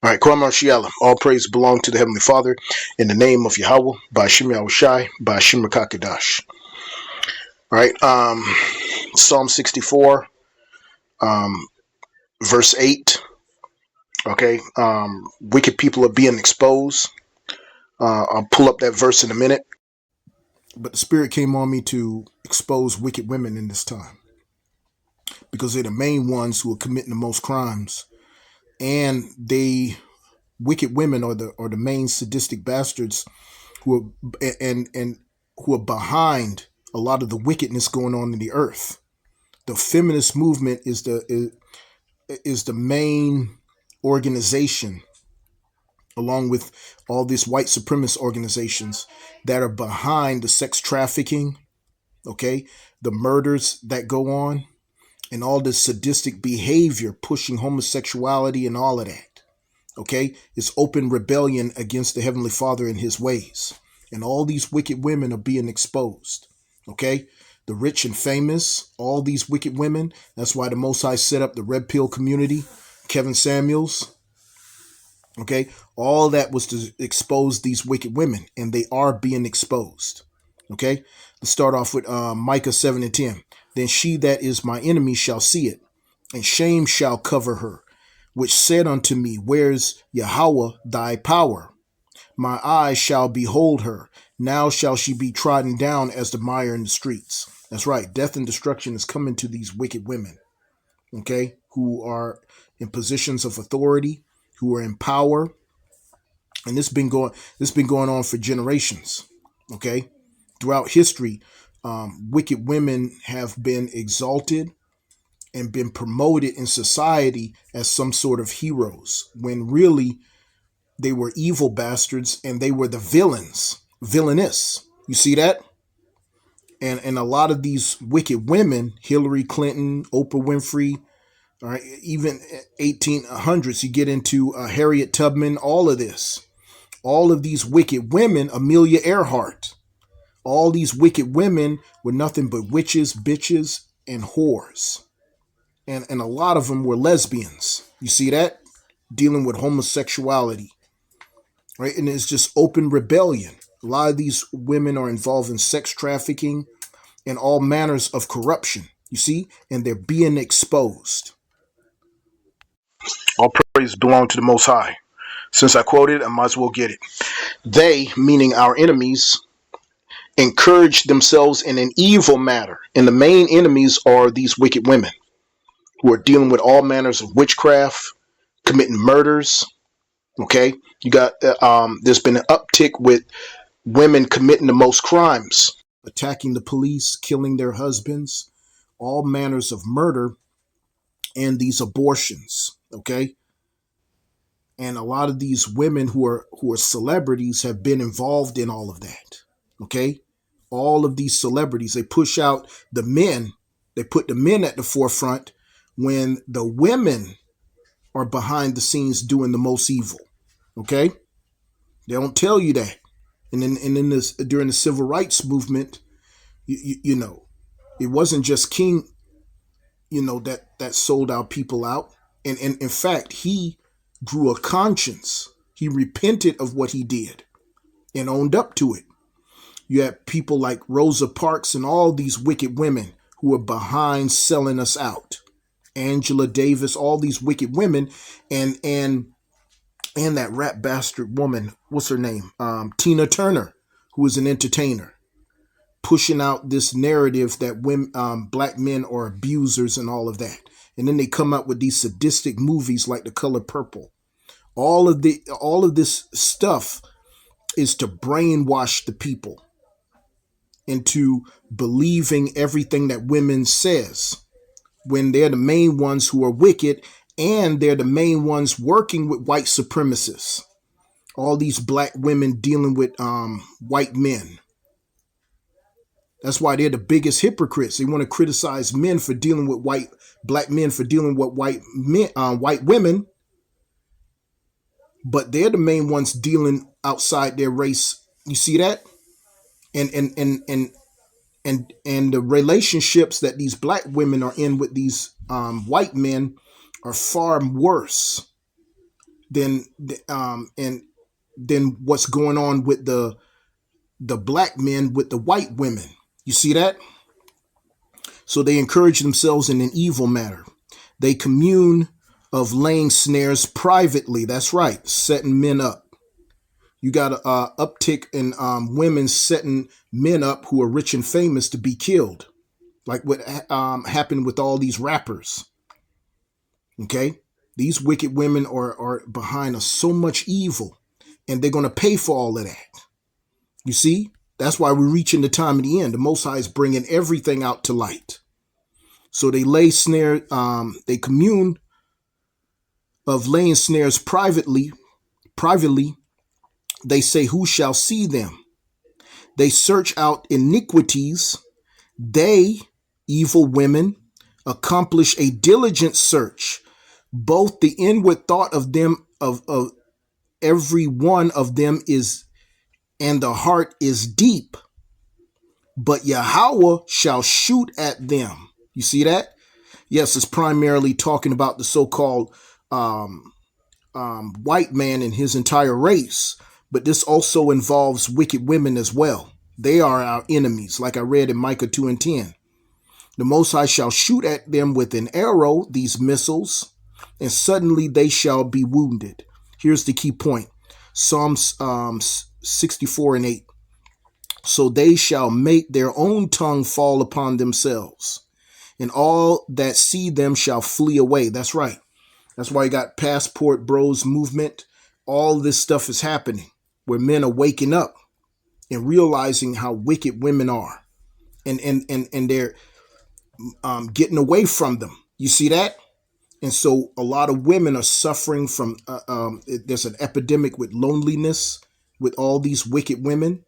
All right, Kwame Shiala. All praise belong to the Heavenly Father in the name of Yahweh, by Shem Yahushai, by Shem Kakadash. All right, Psalm 64, um, verse 8. Okay, wicked people are being exposed. I'll pull up that verse in a minute. But the Spirit came on me to expose wicked women in this time because they're the main ones who are committing the most crimes, and wicked women are the main sadistic bastards who are and who are behind a lot of the wickedness going on in the earth. The feminist movement is the main organization, along with all these white supremacist organizations that are behind the sex trafficking, okay, the murders that go on, and all this sadistic behavior pushing homosexuality and all of that. Okay, it's open rebellion against the Heavenly Father and his ways. And all these wicked women are being exposed. Okay, the rich and famous, all these wicked women. That's why the Most High set up the Red Pill community, Kevin Samuels. Okay, all that was to expose these wicked women, and they are being exposed. Okay, let's start off with Micah 7:10. Then she that is my enemy shall see it, and shame shall cover her, which said unto me, where's Yahweh thy power? My eyes shall behold her. Now shall she be trodden down as the mire in the streets. That's right. Death and destruction is coming to these wicked women, okay, who are in positions of authority, who are in power. And this been going on for generations, okay? Throughout history, wicked women have been exalted and been promoted in society as some sort of heroes, when really they were evil bastards and they were the villainess. You see that? And a lot of these wicked women, Hillary Clinton, Oprah Winfrey, all right, even 1800s, you get into Harriet Tubman, all of this. All of these wicked women, Amelia Earhart, all these wicked women were nothing but witches, bitches, and whores. And a lot of them were lesbians. You see that? Dealing with homosexuality. Right? And it's just open rebellion. A lot of these women are involved in sex trafficking and all manners of corruption. You see? And they're being exposed. All praise belong to the Most High. Since I quoted, I might as well get it. They, meaning our enemies, encourage themselves in an evil matter. And the main enemies are these wicked women who are dealing with all manners of witchcraft, committing murders. Okay, you got there's been an uptick with women committing the most crimes, attacking the police, killing their husbands, all manners of murder, and these abortions. Okay, and a lot of these women who are celebrities have been involved in all of that. Okay, all of these celebrities, they push out the men, they put the men at the forefront when the women are behind the scenes doing the most evil. Okay, they don't tell you that. And in this, during the civil rights movement, you know, it wasn't just King, that sold our people out. And in fact, he grew a conscience. He repented of what he did and owned up to it. You had people like Rosa Parks and all these wicked women who are behind selling us out. Angela Davis, all these wicked women, and that rap bastard woman, what's her name? Tina Turner, who is an entertainer, pushing out this narrative that women, black men are abusers and all of that. And then they come out with these sadistic movies like The Color Purple. All of this stuff is to brainwash the people into believing everything that women says, when they're the main ones who are wicked, and they're the main ones working with white supremacists. All these black women dealing with white men. That's why they're the biggest hypocrites. They want to criticize men for dealing with black men for dealing with white women, but they're the main ones dealing outside their race. You see that? And the relationships that these black women are in with these white men are far worse than and than what's going on with the black men with the white women. You see that? So they encourage themselves in an evil manner. They commune of laying snares privately. That's right, setting men up. You got a uptick in women setting men up who are rich and famous to be killed, like what happened with all these rappers. Okay, these wicked women are behind us so much evil, and they're going to pay for all of that. You see, that's why we're reaching the time of the end. The Most High is bringing everything out to light. So they lay snare, they commune of laying snares privately. They say, who shall see them? They search out iniquities. They, evil women, accomplish a diligent search. Both the inward thought of them, of every one of them is, and the heart is deep. But Yahweh shall shoot at them. You see that? Yes, it's primarily talking about the so-called white man and his entire race. But this also involves wicked women as well. They are our enemies, like I read in Micah 2 and 10. The Most High shall shoot at them with an arrow, these missiles, and suddenly they shall be wounded. Here's the key point. Psalms 64 and 8. So they shall make their own tongue fall upon themselves, and all that see them shall flee away. That's right. That's why you got Passport Bros movement. All this stuff is happening where men are waking up and realizing how wicked women are, and they're getting away from them. You see that? And so a lot of women are suffering from, there's an epidemic with loneliness with all these wicked women.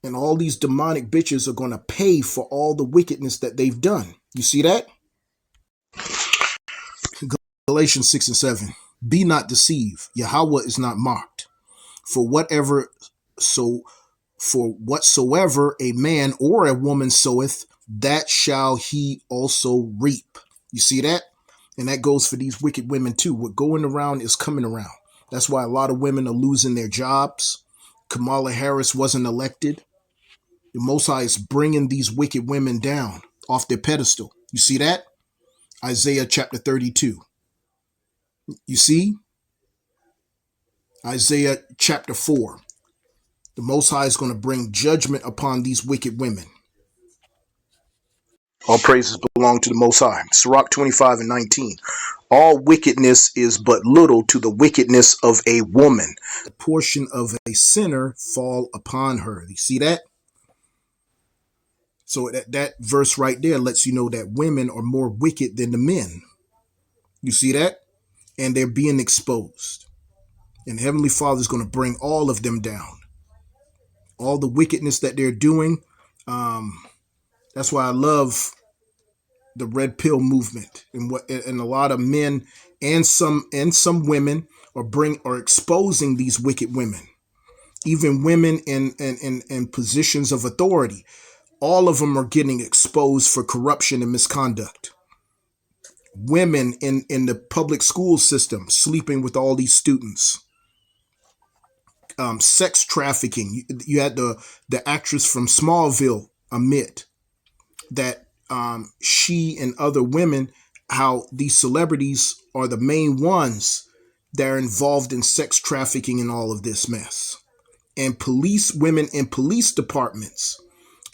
And all these demonic bitches are going to pay for all the wickedness that they've done. You see that? Galatians 6 and 7. Be not deceived. Yahweh is not mocked. For whatsoever a man or a woman soweth, that shall he also reap. You see that? And that goes for these wicked women too. What going around is coming around. That's why a lot of women are losing their jobs. Kamala Harris wasn't elected. The Most High is bringing these wicked women down off their pedestal. You see that? Isaiah chapter 32. You see? Isaiah chapter 4. The Most High is going to bring judgment upon these wicked women. All praises belong to the Most High. Sirach 25 and 19. All wickedness is but little to the wickedness of a woman. The portion of a sinner fall upon her. You see that? So that verse right there lets you know that women are more wicked than the men. You see that? And they're being exposed. And Heavenly Father is going to bring all of them down. All the wickedness that they're doing. That's why I love the red pill movement, and a lot of men and some women are exposing these wicked women. Even women in positions of authority. All of them are getting exposed for corruption and misconduct. Women in the public school system sleeping with all these students. Sex trafficking. You had the actress from Smallville admit that she and other women, how these celebrities are the main ones that are involved in sex trafficking and all of this mess. And women in police departments,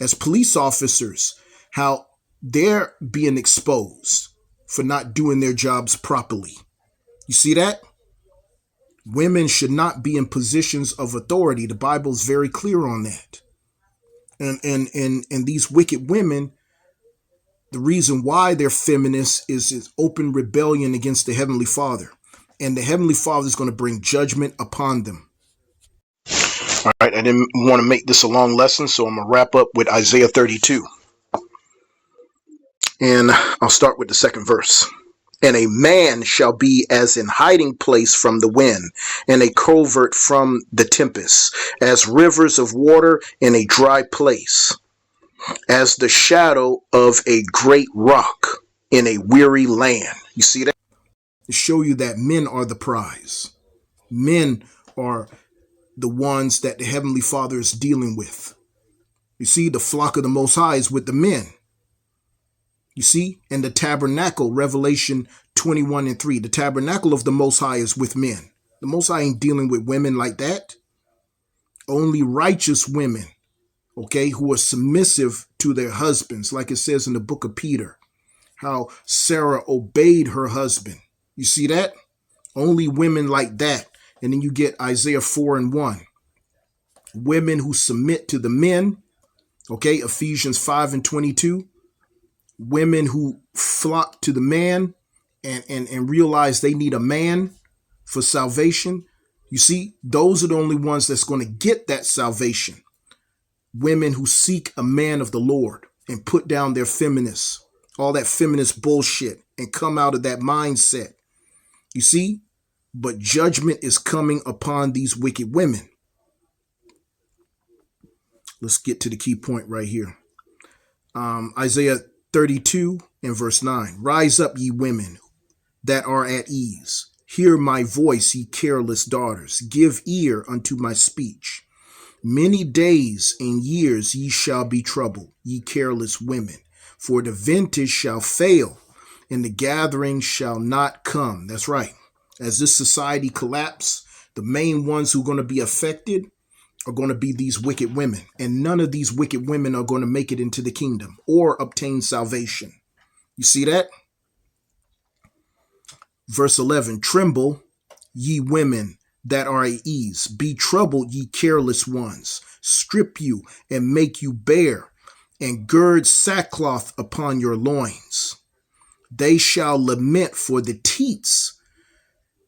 as police officers, how they're being exposed for not doing their jobs properly. You see that? Women should not be in positions of authority. The Bible is very clear on that. And these wicked women, the reason why they're feminists is open rebellion against the Heavenly Father. And the Heavenly Father is going to bring judgment upon them. All right, I didn't want to make this a long lesson, so I'm going to wrap up with Isaiah 32. And I'll start with the second verse. And a man shall be as an hiding place from the wind, and a covert from the tempest, as rivers of water in a dry place, as the shadow of a great rock in a weary land. You see that? to show you that men are the prize. Men are the ones that the Heavenly Father is dealing with. You see, the flock of the Most High is with the men. You see, and the tabernacle, Revelation 21:3, the tabernacle of the Most High is with men. The Most High ain't dealing with women like that. Only righteous women, okay, who are submissive to their husbands, like it says in the book of Peter, how Sarah obeyed her husband. You see that? Only women like that. And then you get Isaiah 4:1. Women who submit to the men, okay, Ephesians 5:22. Women who flock to the man and realize they need a man for salvation. You see, those are the only ones that's going to get that salvation. Women who seek a man of the Lord and put down their feminists, all that feminist bullshit, and come out of that mindset. You see, but judgment is coming upon these wicked women. Let's get to the key point right here. Isaiah 32:9. Rise up, ye women that are at ease. Hear my voice, ye careless daughters. Give ear unto my speech. Many days and years ye shall be troubled, ye careless women. For the vintage shall fail, and the gathering shall not come. That's right. As this society collapses, the main ones who are going to be affected are going to be these wicked women. And none of these wicked women are going to make it into the kingdom or obtain salvation. You see that? Verse 11, tremble, ye women that are at ease. Be troubled, ye careless ones. Strip you and make you bare, and gird sackcloth upon your loins. They shall lament for the teats,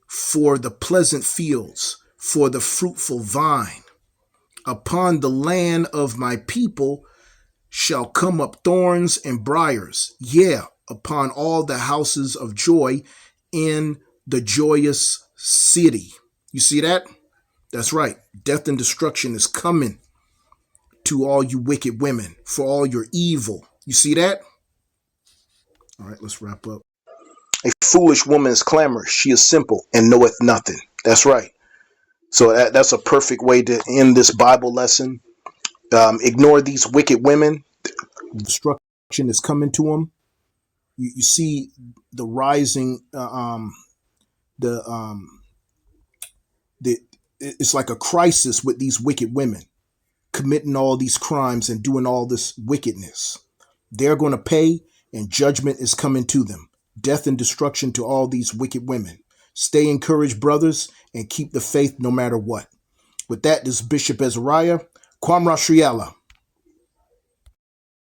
for the pleasant fields, for the fruitful vine. Upon the land of my people shall come up thorns and briars, yea, upon all the houses of joy in the joyous city. You see that? That's right. Death and destruction is coming to all you wicked women for all your evil. You see that? All right, let's wrap up. A foolish woman is clamorous. She is simple and knoweth nothing. That's right. So that's a perfect way to end this Bible lesson. Ignore these wicked women. Destruction is coming to them. You see the rising, it's like a crisis with these wicked women committing all these crimes and doing all this wickedness. They're going to pay, and judgment is coming to them. Death and destruction to all these wicked women. Stay encouraged, brothers, and keep the faith no matter what. With that, this is Bishop Azariah. Kwam Rashiala.